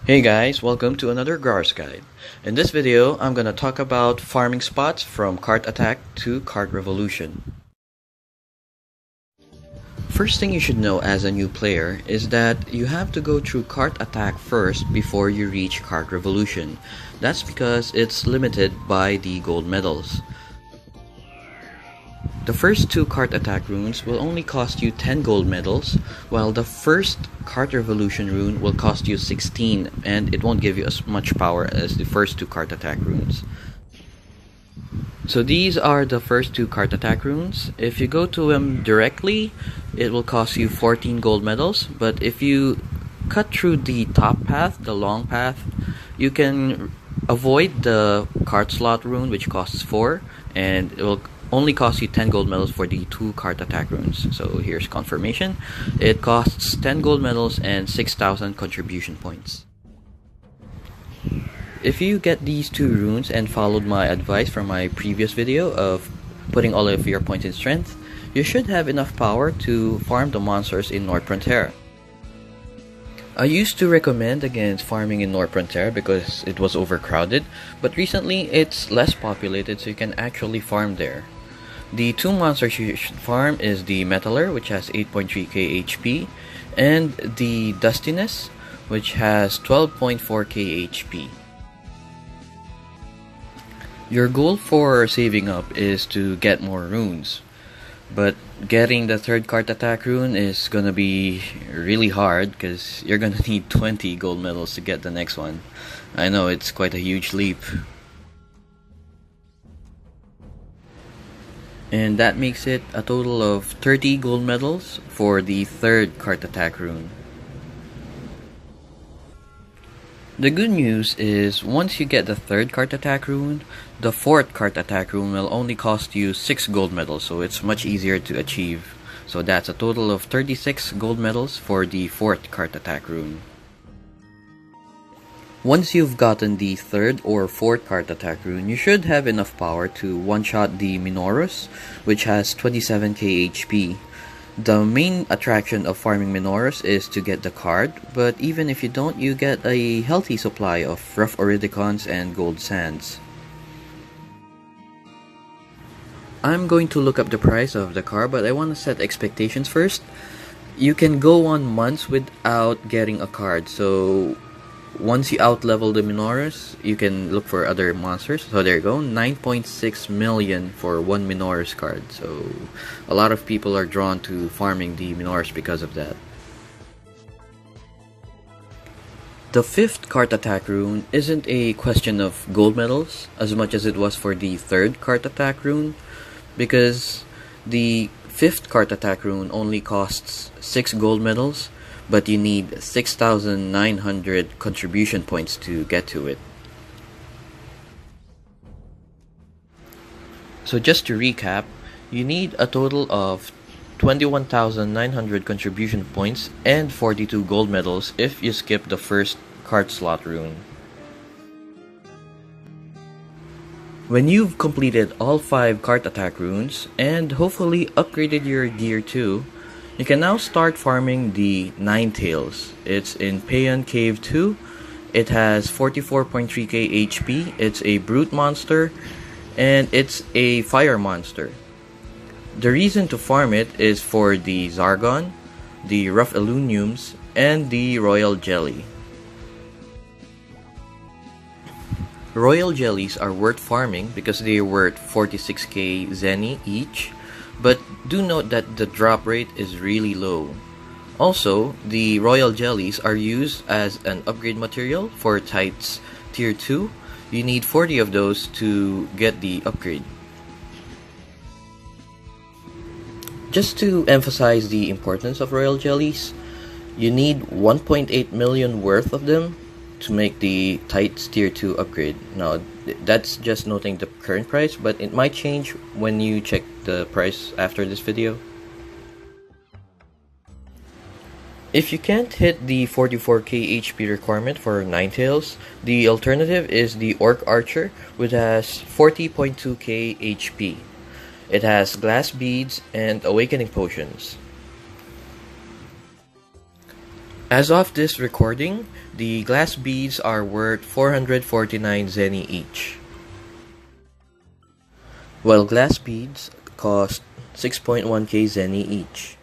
Hey guys, welcome to another Growers Guide. In this video, I'm gonna talk about farming spots from Cart Attack to Cart Revolution. First thing you should know as a new player is that you have to go through Cart Attack first before you reach Cart Revolution. That's because it's limited by the gold medals. The first two Cart Attack runes will only cost you 10 gold medals, while the first Cart Revolution rune will cost you 16, and it won't give you as much power as the first two Cart Attack runes. So these are the first two Cart Attack runes. If you go to them directly, it will cost you 14 gold medals, but if you cut through the top path, the long path, you can avoid the Cart Slot rune, which costs 4, and it will only costs you 10 gold medals for the two Cart Attack runes. So here's confirmation. It costs 10 gold medals and 6,000 contribution points. If you get these two runes and followed my advice from my previous video of putting all of your points in strength, you should have enough power to farm the monsters in North Frontier. I used to recommend against farming in North Frontier because it was overcrowded, but recently it's less populated, so you can actually farm there. The two monsters you should farm is the Metaler, which has 8.3k HP, and the Dustiness, which has 12.4k HP. Your goal for saving up is to get more runes, but getting the third Cart Attack rune is gonna be really hard because you're gonna need 20 gold medals to get the next one. I know, it's quite a huge leap. And that makes it a total of 30 gold medals for the third Cart Attack rune. The good news is once you get the third Cart Attack rune, the fourth Cart Attack rune will only cost you 6 gold medals, so it's much easier to achieve. So that's a total of 36 gold medals for the fourth Cart Attack rune. Once you've gotten the third or fourth Cart Attack rune, you should have enough power to one-shot the Minoros, which has 27k HP. The main attraction of farming Minoros is to get the card, but even if you don't, you get a healthy supply of rough Oridicons and gold sands. I'm going to look up the price of the card, but I want to set expectations first. You can go on months without getting a card, so once you outlevel the Minoros, you can look for other monsters. So there you go, 9.6 million for one Minoros card. So a lot of people are drawn to farming the Minoros because of that. The fifth Cart Attack rune isn't a question of gold medals as much as it was for the third Cart Attack rune, because the fifth Cart Attack rune only costs 6 gold medals, but you need 6,900 contribution points to get to it. So just to recap, you need a total of 21,900 contribution points and 42 gold medals if you skip the first Cart Slot rune. When you've completed all 5 Cart Attack runes and hopefully upgraded your gear too, you can now start farming the Ninetails. It's in Paeon Cave 2. It has 44.3k HP. It's a brute monster, and it's a fire monster. The reason to farm it is for the Zargon, the Rough Eluniums, and the Royal Jelly. Royal Jellies are worth farming because they are worth 46k Zenny each, but do note that the drop rate is really low. Also, the Royal Jellies are used as an upgrade material for Tights Tier 2. You need 40 of those to get the upgrade. Just to emphasize the importance of Royal Jellies, you need 1.8 million worth of them to make the Tights Tier 2 upgrade. Now, that's just noting the current price, but it might change when you check the price after this video. If you can't hit the 44k HP requirement for Ninetales, the alternative is the Orc Archer, which has 40.2k HP. It has glass beads and awakening potions. As of this recording, the glass beads are worth 449 zenny each, while glass beads cost 6.1k zenny each.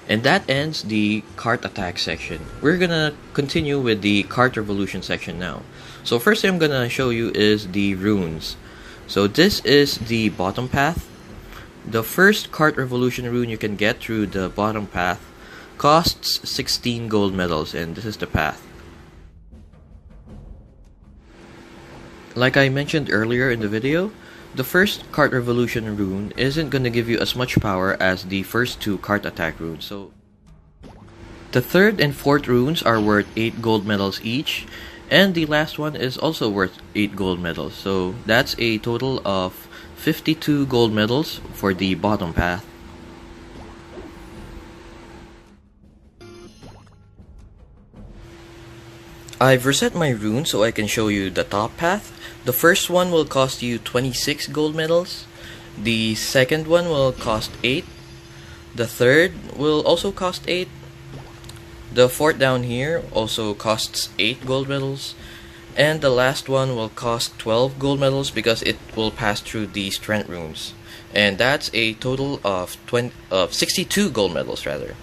And that ends the cart attack section. We're gonna continue with the cart revolution section now. So first thing I'm gonna show you is the runes. So this is the bottom path. The first cart revolution rune you can get through the bottom path costs 16 gold medals, and this is the path. Like I mentioned earlier in the video, the first cart revolution rune isn't going to give you as much power as the first two cart attack runes. So the third and fourth runes are worth 8 gold medals each, and the last one is also worth 8 gold medals. So that's a total of 52 gold medals for the bottom path. I've reset my runes so I can show you the top path. The first one will cost you 26 gold medals. The second one will cost 8. The third will also cost 8. The fourth down here also costs 8 gold medals. And the last one will cost 12 gold medals because it will pass through the strength runes. And that's a total of 62 gold medals rather.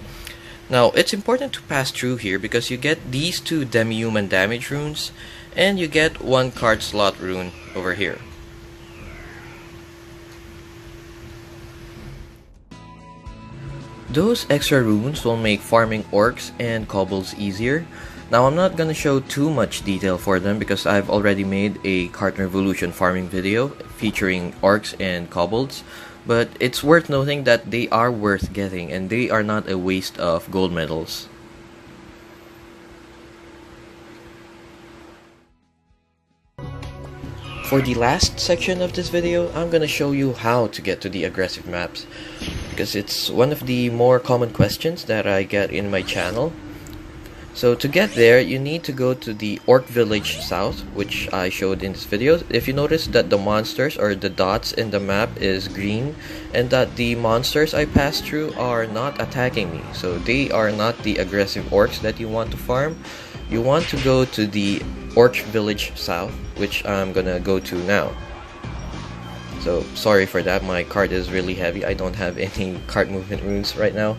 Now, it's important to pass through here because you get these two demi-human damage runes, and you get one card slot rune over here. Those extra runes will make farming orcs and kobolds easier. Now, I'm not gonna show too much detail for them because I've already made a cart revolution farming video featuring orcs and kobolds. But it's worth noting that they are worth getting and they are not a waste of gold medals. For the last section of this video, I'm gonna show you how to get to the aggressive maps, because it's one of the more common questions that I get in my channel. So to get there, you need to go to the Orc Village South, which I showed in this video. If you notice that the monsters or the dots in the map is green, and that the monsters I passed through are not attacking me, so they are not the aggressive orcs that you want to farm. You want to go to the Orc Village South, which I'm gonna go to now. So sorry for that, my cart is really heavy. I don't have any cart movement runes right now.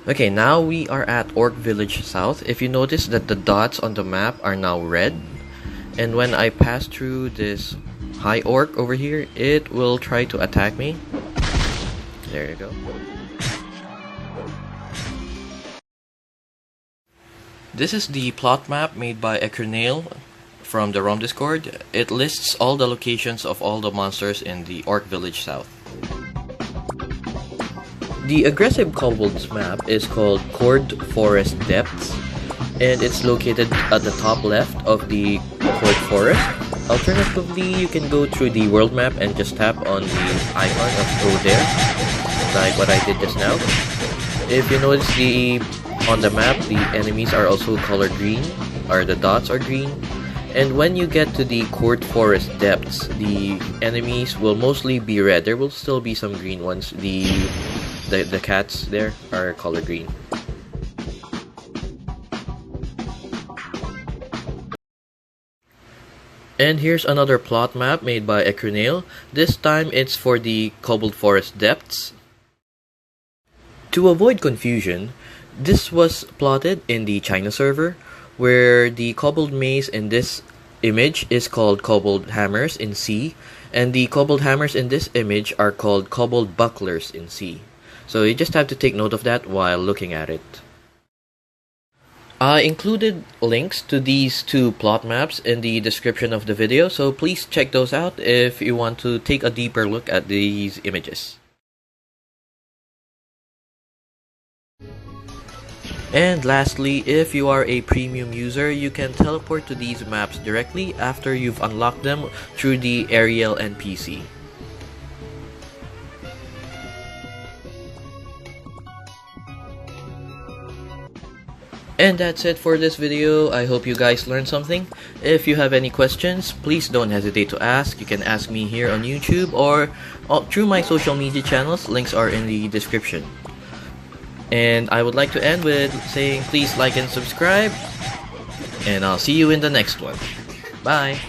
Okay, now we are at Orc Village South. If you notice that the dots on the map are now red, and when I pass through this high orc over here, it will try to attack me. There you go. This is the plot map made by Ekernale from the ROM Discord. It lists all the locations of all the monsters in the Orc Village South. The aggressive Kobolds map is called Kobolds Forest Depths, and it's located at the top left of the Kobold Forest. Alternatively, you can go through the world map and just tap on the icon of go there, like what I did just now. If you notice on the map, the enemies are also colored green, or the dots are green. And when you get to the Kobold Forest Depths, the enemies will mostly be red. There will still be some green ones. The cats there are color green. And here's another plot map made by Ekernale. This time it's for the Kobold Forest Depths. To avoid confusion, this was plotted in the China server, where the Kobold maze in this image is called Kobold hammers in C, and the Kobold hammers in this image are called Kobold bucklers in C. So you just have to take note of that while looking at it. I included links to these two plot maps in the description of the video, so please check those out if you want to take a deeper look at these images. And lastly, if you are a premium user, you can teleport to these maps directly after you've unlocked them through the Ariel NPC. And that's it for this video. I hope you guys learned something. If you have any questions, please don't hesitate to ask. You can ask me here on YouTube or through my social media channels. Links are in the description. And I would like to end with saying please like and subscribe. And I'll see you in the next one. Bye!